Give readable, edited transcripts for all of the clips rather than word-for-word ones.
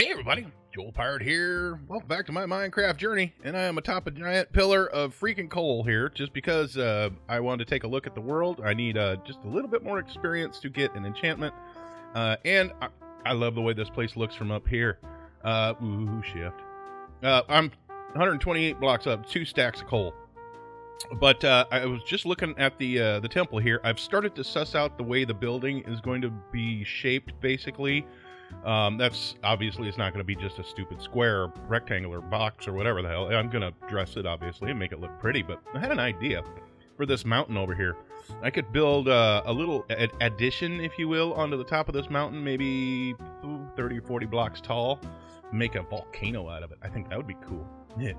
Hey everybody, Joel Pirate here. Welcome back to my Minecraft journey, and I am atop a giant pillar of freaking coal here, just because I wanted to take a look at the world. I need just a little bit more experience to get an enchantment, and I love the way this place looks from up here. Shift. I'm 128 blocks up, 2 stacks of coal. But I was just looking at the temple here. I've started to suss out the way the building is going to be shaped, basically. That's obviously, it's not going to be just a stupid square or rectangular box or whatever the hell. I'm going to dress it, obviously, and make it look pretty. But I had an idea for this mountain over here. I could build a little addition, if you will, onto the top of this mountain, maybe 30 or 40 blocks tall. Make a volcano out of it. I think that would be cool. Yeah.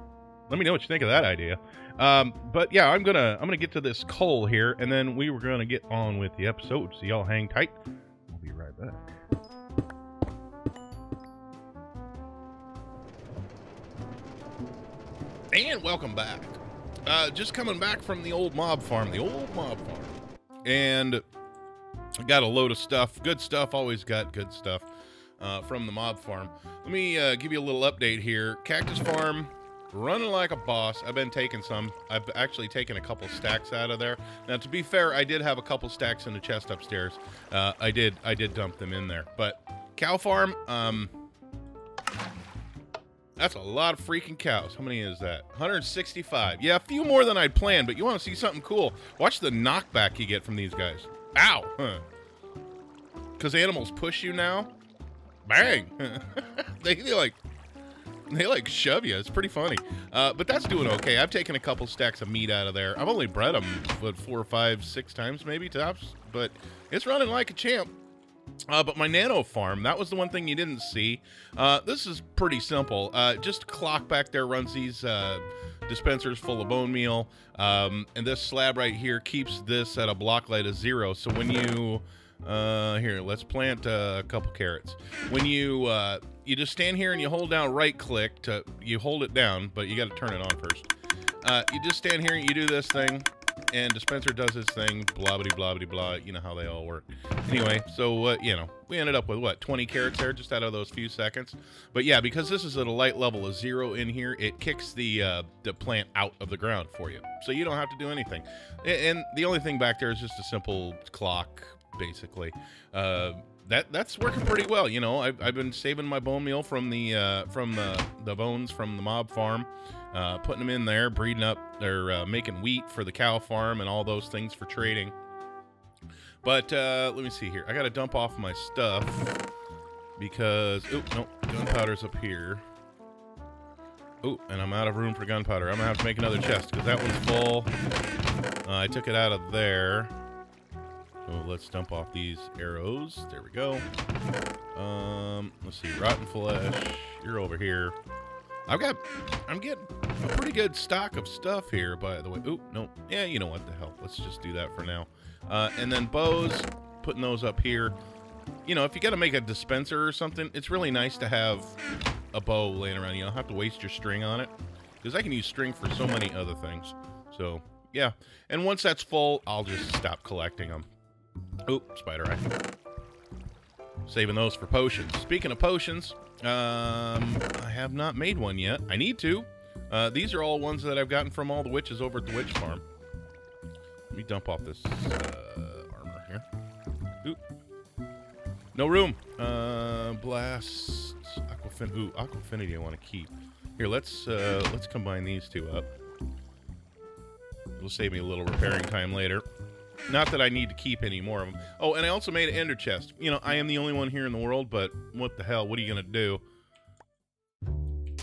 Let me know what you think of that idea. But yeah, I'm gonna get to this coal here, and then we were gonna get on with the episode. So y'all hang tight. We'll be right back. And welcome back. Just coming back from the old mob farm. And I got a load of stuff. Good stuff. Always got good stuff from the mob farm. Let me give you a little update here. Cactus farm, running like a boss. I've been taking some. I've actually taken a couple stacks out of there. Now, to be fair, I did have a couple stacks in the chest upstairs. I did dump them in there. But cow farm, that's a lot of freaking cows. How many is that? 165. Yeah, a few more than I'd planned, but you want to see something cool. Watch the knockback you get from these guys. Ow! Because animals push you now. Bang! They like shove you. It's pretty funny. But that's doing okay. I've taken a couple stacks of meat out of there. I've only bred them, what, 4, 5, 6 times maybe tops. But it's running like a champ. But my nano farm, that was the one thing you didn't see. This is pretty simple. Just clock back there runs these dispensers full of bone meal. And this slab right here keeps this at a block light of 0. So when you... here, let's plant a couple carrots. When you just stand here and you hold down right click to... You hold it down, but you got to turn it on first. You just stand here and you do this thing. And dispenser does his thing, blah blah blah blah blah. You know how they all work. Anyway, so you know, we ended up with what, 20 carrots there, just out of those few seconds. But yeah, because this is at a light level of 0 in here, it kicks the plant out of the ground for you, so you don't have to do anything. And the only thing back there is just a simple clock, basically. That's working pretty well. You know, I've been saving my bone meal from the bones from the mob farm. Putting them in there, breeding up, they're making wheat for the cow farm and all those things for trading. But let me see here. I got to dump off my stuff because, oh, no, gunpowder's up here. Oh, and I'm out of room for gunpowder. I'm going to have to make another chest because that one's full. I took it out of there. So let's dump off these arrows. There we go. Let's see, rotten flesh. You're over here. I'm getting a pretty good stock of stuff here, by the way. Oop, no. Yeah, you know what the hell. Let's just do that for now. And then bows, putting those up here. You know, if you got to make a dispenser or something, it's really nice to have a bow laying around. You don't have to waste your string on it. Because I can use string for so many other things. So, yeah. And once that's full, I'll just stop collecting them. Oop, spider eye. Saving those for potions. Speaking of potions, I have not made one yet. I need to. These are all ones that I've gotten from all the witches over at the witch farm. Let me dump off this armor here. Oop. No room. Blast. Aquafinity I want to keep. Here, let's combine these two up. It'll save me a little repairing time later. Not that I need to keep any more of them. Oh, and I also made an ender chest. You know, I am the only one here in the world, but what the hell? What are you going to do?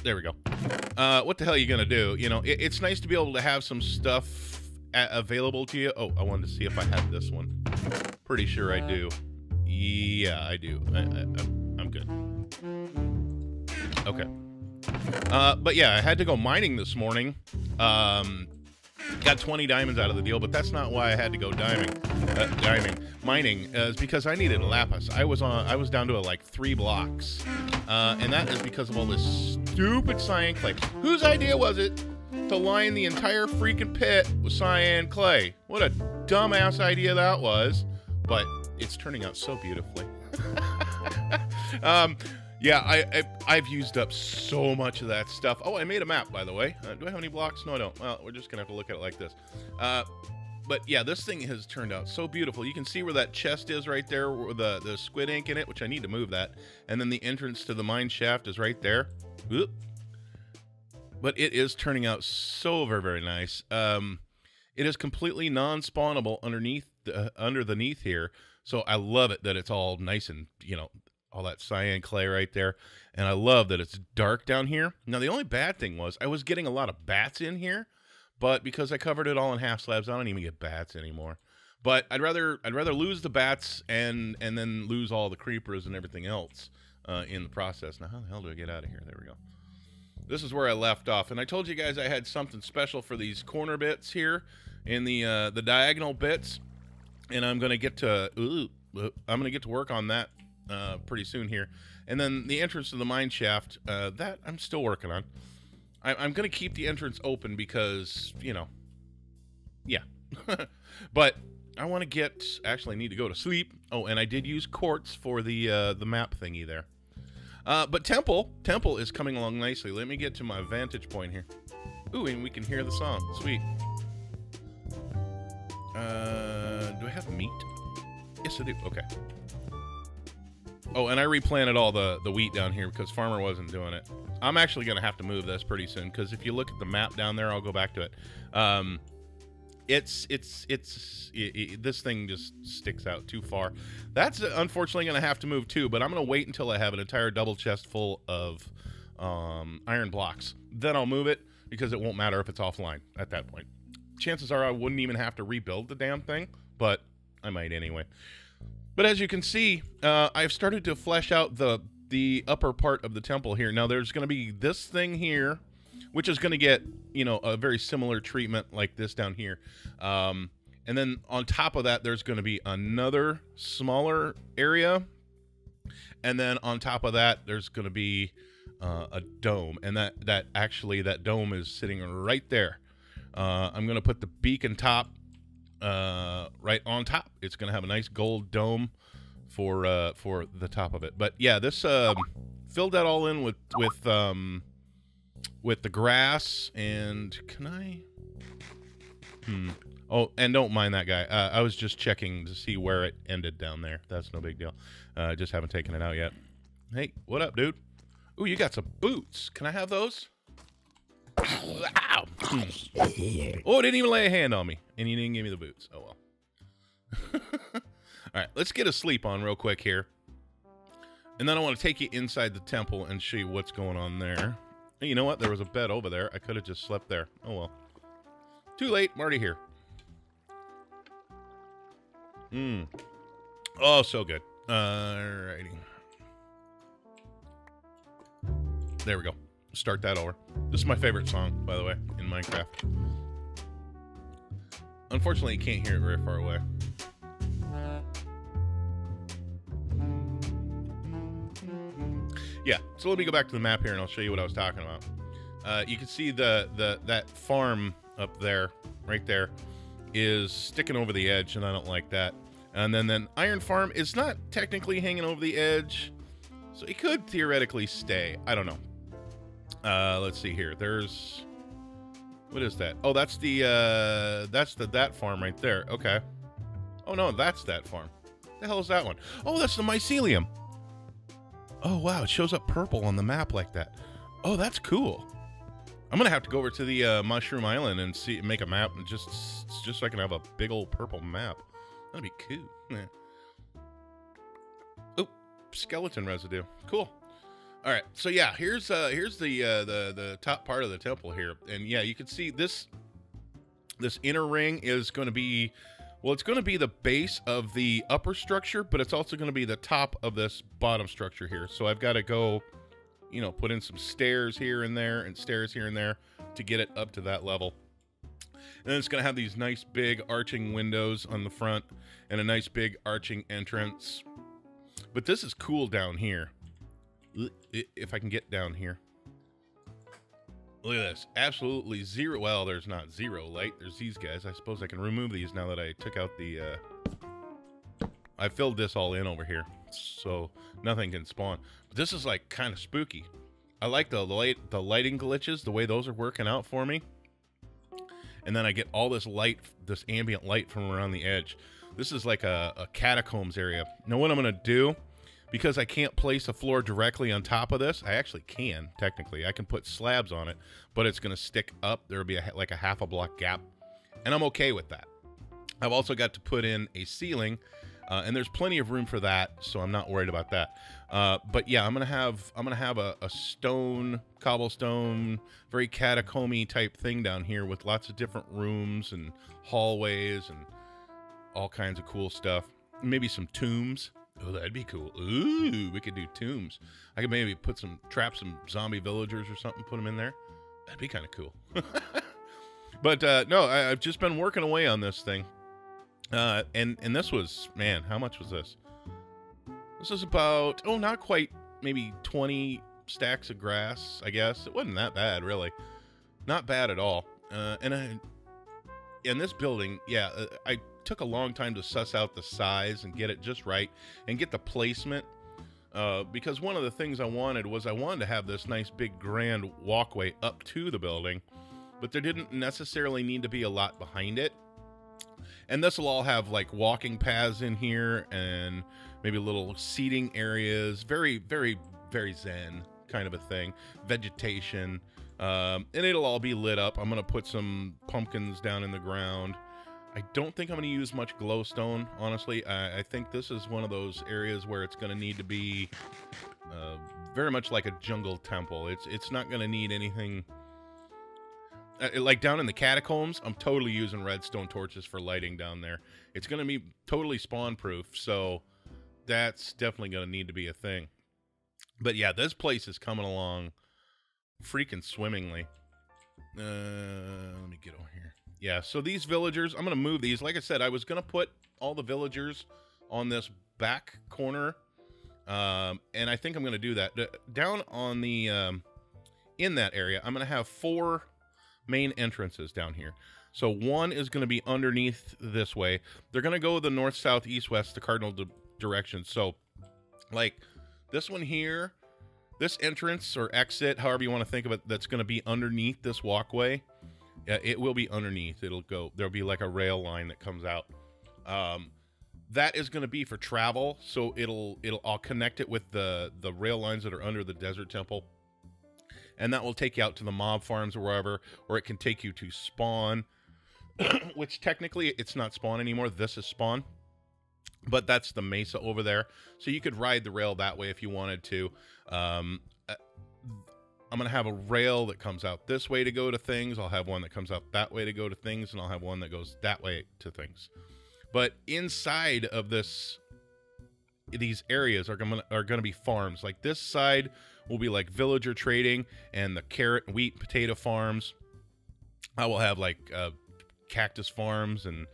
There we go. What the hell are you going to do? You know, it's nice to be able to have some stuff available to you. Oh, I wanted to see if I had this one. Pretty sure I do. Yeah, I do. I'm good. Okay. But yeah, I had to go mining this morning. Got 20 diamonds out of the deal, but that's not why I had to go mining. Is because I needed a lapis. I was down to like 3 blocks, and that is because of all this stupid cyan clay. Whose idea was it to line the entire freaking pit with cyan clay? What a dumbass idea that was, but it's turning out so beautifully. Yeah, I've used up so much of that stuff. Oh, I made a map, by the way. Do I have any blocks? No, I don't. Well, we're just going to have to look at it like this. But yeah, this thing has turned out so beautiful. You can see where that chest is right there, with the squid ink in it, which I need to move that. And then the entrance to the mine shaft is right there. Oop. But it is turning out so very, very nice. It is completely non-spawnable underneath here. So I love it that it's all nice and, you know, all that cyan clay right there. And I love that it's dark down here. Now, the only bad thing was I was getting a lot of bats in here, but because I covered it all in half slabs, I don't even get bats anymore. But I'd rather lose the bats and then lose all the creepers and everything else in the process. Now, how the hell do I get out of here? There we go. This is where I left off, and I told you guys I had something special for these corner bits here in the diagonal bits, and I'm gonna get to work on that pretty soon here. And then the entrance to the mine shaft, that I'm still working on. I'm gonna keep the entrance open because, you know, yeah. But I want to actually need to go to sleep. Oh, and I did use quartz for the map thingy there. But Temple is coming along nicely. Let me get to my vantage point here. Ooh, and we can hear the song. Sweet. Do I have meat? Yes, I do. Okay. Oh, and I replanted all the wheat down here because Farmer wasn't doing it. I'm actually going to have to move this pretty soon because if you look at the map down there, I'll go back to it. This thing just sticks out too far. That's unfortunately going to have to move too, but I'm going to wait until I have an entire double chest full of iron blocks. Then I'll move it because it won't matter if it's offline at that point. Chances are I wouldn't even have to rebuild the damn thing, but I might anyway. But as you can see, I've started to flesh out the upper part of the temple here. Now there's going to be this thing here, which is going to get, you know, a very similar treatment like this down here. And then on top of that, there's going to be another smaller area. And then on top of that, there's going to be a dome. And that dome is sitting right there. I'm going to put the beacon top right on top. It's going to have a nice gold dome for the top of it. But yeah, this filled that all in with the grass. And can I? Oh, and don't mind that guy. I was just checking to see where it ended down there. That's no big deal. Just haven't taken it out yet. Hey, what up, dude? Ooh, you got some boots. Can I have those? Ow! Oh, didn't even lay a hand on me. And you didn't give me the boots. Oh, well. All right, let's get a sleep on real quick here. And then I want to take you inside the temple and show you what's going on there. Hey, you know what? There was a bed over there. I could have just slept there. Oh, well. Too late. I'm already here. Oh, so good. Alrighty. There we go. Start that over. This is my favorite song, by the way, in Minecraft. Unfortunately, you can't hear it very far away. Yeah, so let me go back to the map here and I'll show you what I was talking about. You can see that farm up there, right there, is sticking over the edge, and I don't like that. And then Iron Farm is not technically hanging over the edge, so it could theoretically stay. I don't know. Let's see here. There's... What is that? Oh, that's that farm right there. Okay. Oh, no, that's that farm. The hell is that one? Oh, that's the mycelium. Oh, wow, it shows up purple on the map like that. Oh, that's cool. I'm gonna have to go over to the Mushroom Island and make a map, and just so I can have a big old purple map. That'd be cool. Yeah. Oh, skeleton residue. Cool. All right, so yeah, here's the top part of the temple here, and yeah, you can see this inner ring is going to be, well, it's going to be the base of the upper structure, but it's also going to be the top of this bottom structure here. So I've got to go, you know, put in some stairs here and there and stairs here and there to get it up to that level. And then it's going to have these nice big arching windows on the front and a nice big arching entrance. But this is cool down here. If I can get down here. Look at this. Absolutely zero. Well, there's not zero light. There's these guys. I suppose I can remove these now that I took out the... I filled this all in over here. so nothing can spawn. But this is like kind of spooky. I like the lighting glitches, the way those are working out for me. And then I get all this light, this ambient light from around the edge. This is like a catacombs area. Now what I'm going to do, because I can't place a floor directly on top of this, I actually can, technically. I can put slabs on it, but it's going to stick up. There will be like a half a block gap, and I'm okay with that. I've also got to put in a ceiling, and there's plenty of room for that, so I'm not worried about that. But yeah, I'm gonna have a stone, cobblestone, very catacomby type thing down here with lots of different rooms and hallways and all kinds of cool stuff. Maybe some tombs. Oh, that'd be cool. Ooh, we could do tombs. I could maybe trap some zombie villagers or something, put them in there. That'd be kind of cool. But no, I've just been working away on this thing. And this was, man, how much was this? This is about, oh, not quite, maybe 20 stacks of grass, I guess. It wasn't that bad, really. Not bad at all. And this building, yeah, I took a long time to suss out the size and get it just right and get the placement. Because one of the things I wanted to have this nice big grand walkway up to the building, but there didn't necessarily need to be a lot behind it. And this will all have like walking paths in here and maybe little seating areas. Very, very, very zen kind of a thing. Vegetation. And it'll all be lit up. I'm going to put some pumpkins down in the ground. I don't think I'm going to use much glowstone, honestly. I think this is one of those areas where it's going to need to be very much like a jungle temple. It's not going to need anything... like down in the catacombs, I'm totally using redstone torches for lighting down there. It's going to be totally spawn proof, so that's definitely going to need to be a thing. But yeah, this place is coming along freaking swimmingly. Let me get over here. Yeah, so these villagers, I'm going to move these. Like I said, I was going to put all the villagers on this back corner, and I think I'm going to do that. Down on the, in that area, I'm going to have 4 main entrances down here. So one is going to be underneath this way. They're going to go the north, south, east, west, the cardinal direction. So like this one here, this entrance or exit, however you want to think of it, that's going to be underneath this walkway. It will be underneath. There'll be like a rail line that comes out. That is going to be for travel. So I'll connect it with the rail lines that are under the desert temple. And that will take you out to the mob farms or wherever, or it can take you to spawn, which technically it's not spawn anymore. This is spawn, but that's the mesa over there. So you could ride the rail that way if you wanted to. I'm going to have a rail that comes out this way to go to things. I'll have one that comes out that way to go to things, and I'll have one that goes that way to things. But inside of these areas are going to be farms. Like this side will be like villager trading and the carrot, wheat, potato farms. I will have like cactus farms and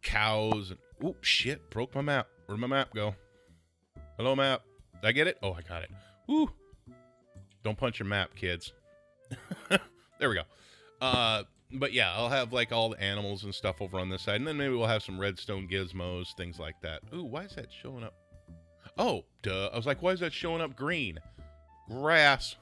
cows. And oh shit, broke my map. Where'd my map go? Hello, map. Did I get it? Oh, I got it. Woo. Don't punch your map, kids. There we go. But yeah, I'll have like all the animals and stuff over on this side, and then maybe we'll have some redstone gizmos, things like that. Ooh, why is that showing up? Oh, duh. I was like, why is that showing up green? Grass.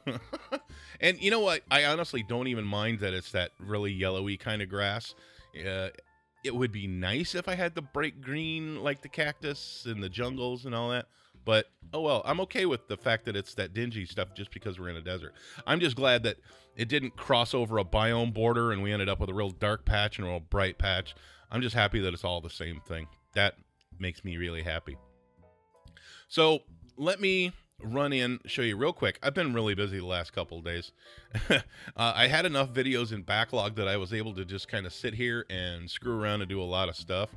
And you know what? I honestly don't even mind that it's that really yellowy kind of grass. It would be nice if I had the bright green like the cactus and the jungles and all that. But, oh well, I'm okay with the fact that it's that dingy stuff just because we're in a desert. I'm just glad that it didn't cross over a biome border and we ended up with a real dark patch and a real bright patch. I'm just happy that it's all the same thing. That makes me really happy. So, let me run in, show you real quick. I've been really busy the last couple of days. I had enough videos in backlog that I was able to just kind of sit here and screw around and do a lot of stuff.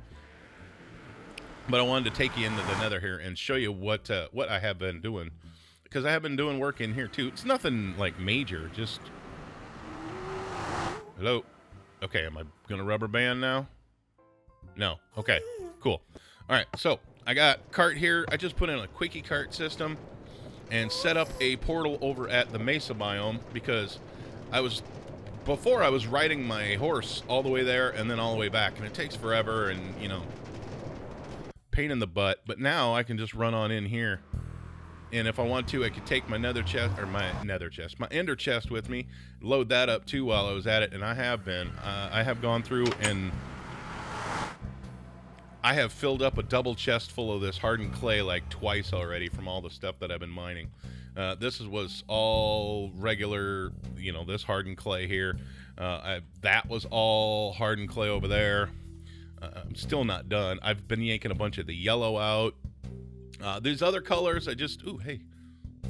But I wanted to take you into the nether here and show you what I have been doing. Because I have been doing work in here too. It's nothing like major, just... Hello? Okay, am I gonna rubber band now? No. Okay, cool. Alright, so I got cart here. I just put in a quickie cart system and set up a portal over at the Mesa biome because before I was riding my horse all the way there and then all the way back, and it takes forever, and you know, pain in the butt, but now I can just run on in here. And if I want to, I could take my ender chest with me, load that up too while I was at it, and I have been. I have gone through and I have filled up a double chest full of this hardened clay like twice already from all the stuff that I've been mining. This was all regular, you know, this hardened clay here. That was all hardened clay over there. I'm still not done. I've been yanking a bunch of the yellow out. These other colors, ooh, hey,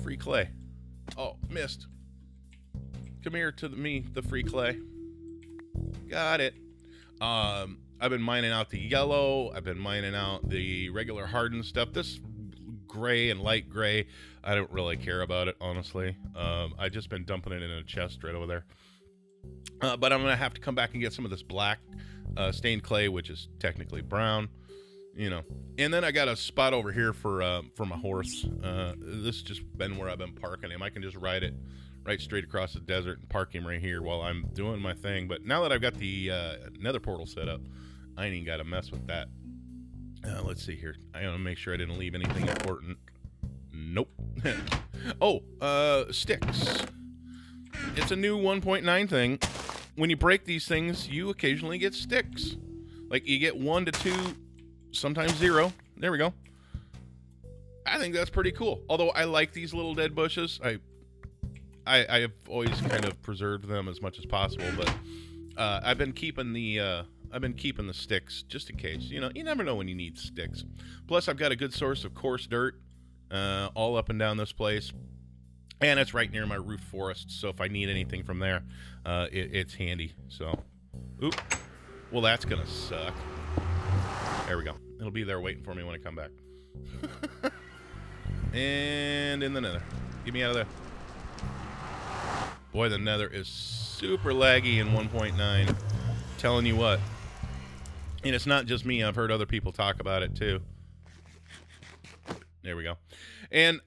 free clay. Oh, missed. Come here to the free clay. Got it. I've been mining out the yellow. I've been mining out the regular hardened stuff. This gray and light gray, I don't really care about it, honestly. I've just been dumping it in a chest right over there. But I'm going to have to come back and get some of this black stained clay, which is technically brown. You know, and then I got a spot over here for my horse. This has just been where I've been parking him. I can just ride it right straight across the desert and park him right here while I'm doing my thing. But now that I've got the nether portal set up, I ain't even got to mess with that. Let's see here. I want to make sure I didn't leave anything important. Nope. Oh, sticks. It's a new 1.9 thing. When you break these things, you occasionally get sticks. Like, you get 1 to 2... sometimes 0. There we go. I think that's pretty cool. Although I like these little dead bushes. I have always kind of preserved them as much as possible, but I've been keeping the sticks just in case. You know, you never know when you need sticks. Plus, I've got a good source of coarse dirt all up and down this place, and it's right near my roof forest. So if I need anything from there, it's handy. So, oop. Well, that's gonna suck. There we go. It'll be there waiting for me when I come back. And in the nether. Get me out of there. Boy, the nether is super laggy in 1.9. Telling you what. And it's not just me. I've heard other people talk about it too. There we go. And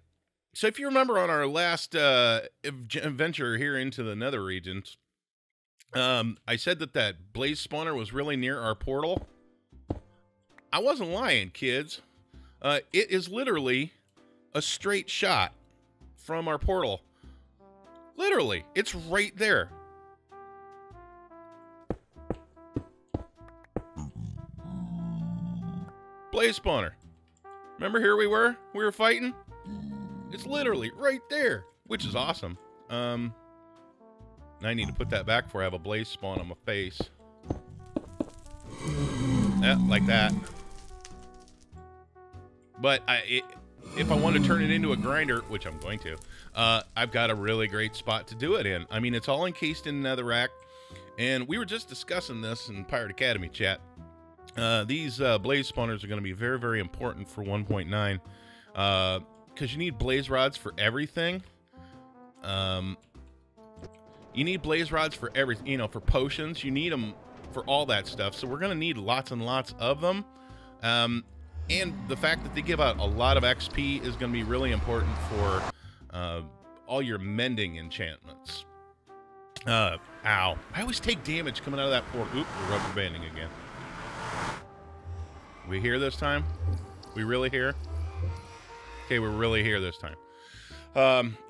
so if you remember on our last adventure here into the nether regions, I said that blaze spawner was really near our portal. I wasn't lying, kids. It is literally a straight shot from our portal. Literally. It's right there. Blaze spawner. Remember here we were? We were fighting? It's literally right there, which is awesome. I need to put that back before I have a blaze spawn on my face. Yeah, like that. But if I want to turn it into a grinder, which I'm going to, I've got a really great spot to do it in. I mean, it's all encased in netherrack, and we were just discussing this in Pirate Academy chat. These blaze spawners are going to be very, very important for 1.9, because you need blaze rods for everything. You need blaze rods for everything, you know, for potions. You need them for all that stuff. So we're going to need lots and lots of them. And the fact that they give out a lot of XP is going to be really important for all your mending enchantments. Ow. I always take damage coming out of that portal. Oop, we're rubber banding again. We here this time? We really here? Okay, we're really here this time.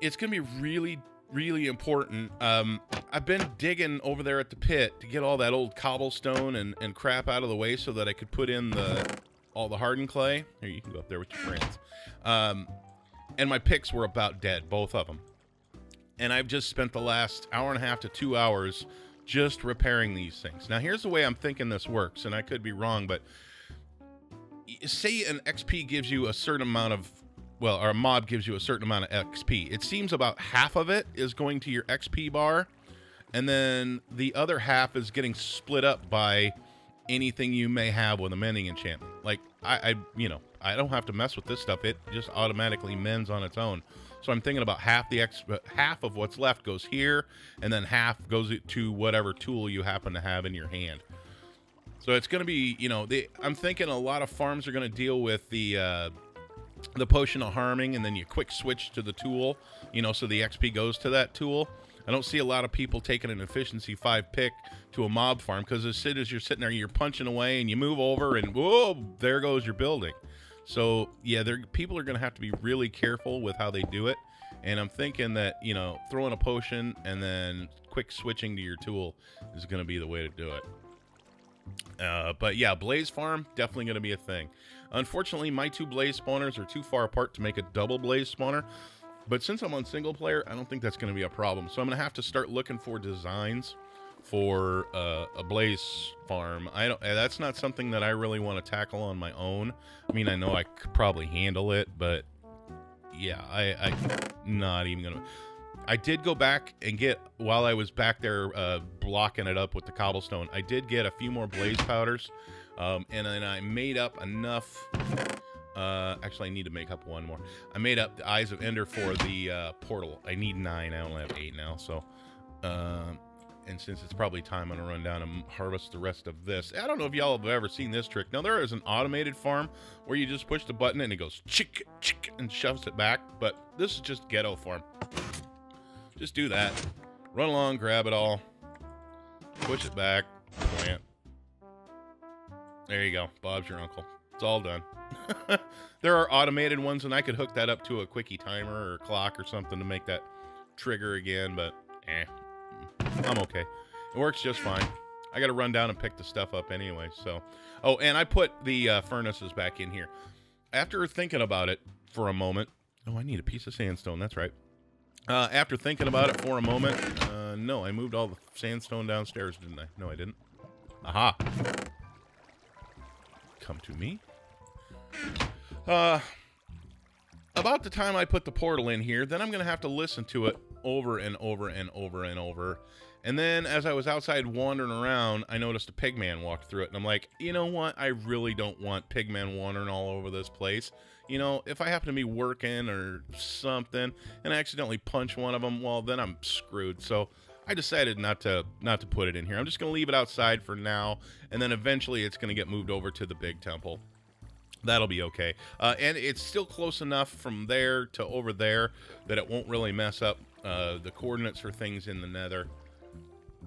It's going to be really, really important. I've been digging over there at the pit to get all that old cobblestone and crap out of the way so that I could put in all the hardened clay. Here, you can go up there with your friends. And my picks were about dead, both of them. And I've just spent the last hour and a half to 2 hours just repairing these things. Now, here's the way I'm thinking this works, and I could be wrong, but say an XP gives you a certain amount of, well, or a mob gives you a certain amount of XP. It seems about half of it is going to your XP bar, and then the other half is getting split up by anything you may have with a mending enchantment. Like, you know, I don't have to mess with this stuff. It just automatically mends on its own. So I'm thinking about half of what's left goes here, and then half goes to whatever tool you happen to have in your hand. So it's going to be, you know, I'm thinking a lot of farms are going to deal with the potion of harming, and then you quick switch to the tool, you know, so the XP goes to that tool. I don't see a lot of people taking an efficiency 5 pick to a mob farm, because as soon as you're sitting there, you're punching away, and you move over, and whoa, there goes your building. So yeah, people are going to have to be really careful with how they do it. And I'm thinking that, throwing a potion and then quick switching to your tool is going to be the way to do it. But yeah, Blaze Farm, definitely going to be a thing. Unfortunately, my 2 Blaze spawners are too far apart to make a double Blaze spawner. But since I'm on single player, I don't think that's going to be a problem. So I'm going to have to start looking for designs for a Blaze farm. That's not something that I really want to tackle on my own. I mean, I know I could probably handle it, but yeah, I'm not even going to. I did go back and get, while I was back there blocking it up with the cobblestone, I did get a few more blaze powders, and then I made up enough. Actually, I need to make up one more. I made up the Eyes of Ender for the portal. I need 9. I only have 8 now, so. And since it's probably time, I'm going to run down and harvest the rest of this. I don't know if y'all have ever seen this trick. Now, there is an automated farm where you just push the button and it goes chick, chick, and shoves it back, but this is just ghetto farm. Just do that. Run along, grab it all. Push it back. Plant. There you go. Bob's your uncle. It's all done. There are automated ones, and I could hook that up to a quickie timer or clock or something to make that trigger again, but I'm okay. It works just fine. I got to run down and pick the stuff up anyway, so. Oh, and I put the furnaces back in here. After thinking about it for a moment. Oh, I need a piece of sandstone. That's right. After thinking about it for a moment, no, I moved all the sandstone downstairs, didn't I? No, I didn't. Aha. Come to me. About the time I put the portal in here, then I'm going to have to listen to it over and over and over and over. And then as I was outside wandering around, I noticed a pigman walked through it. And I'm like, you know what? I really don't want pigman wandering all over this place. You know, if I happen to be working or something and I accidentally punch one of them, well, then I'm screwed. So I decided not to put it in here. I'm just going to leave it outside for now. And then eventually it's going to get moved over to the big temple. That'll be okay. And it's still close enough from there to over there that it won't really mess up the coordinates for things in the nether.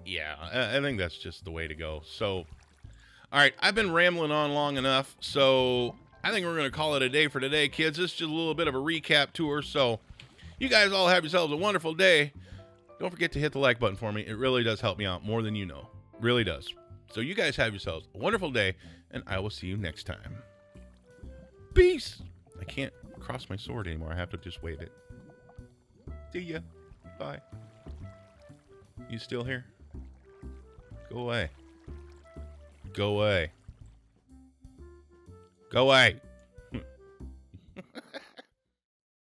Yeah, I think that's just the way to go. So, all right, I've been rambling on long enough, so I think we're going to call it a day for today, kids. This is just a little bit of a recap tour, so you guys all have yourselves a wonderful day. Don't forget to hit the like button for me. It really does help me out more than you know. Really does. So you guys have yourselves a wonderful day, and I will see you next time. Peace! I can't cross my sword anymore. I have to just wave it. See ya. Bye. You still here? Go away. Go away. Go away.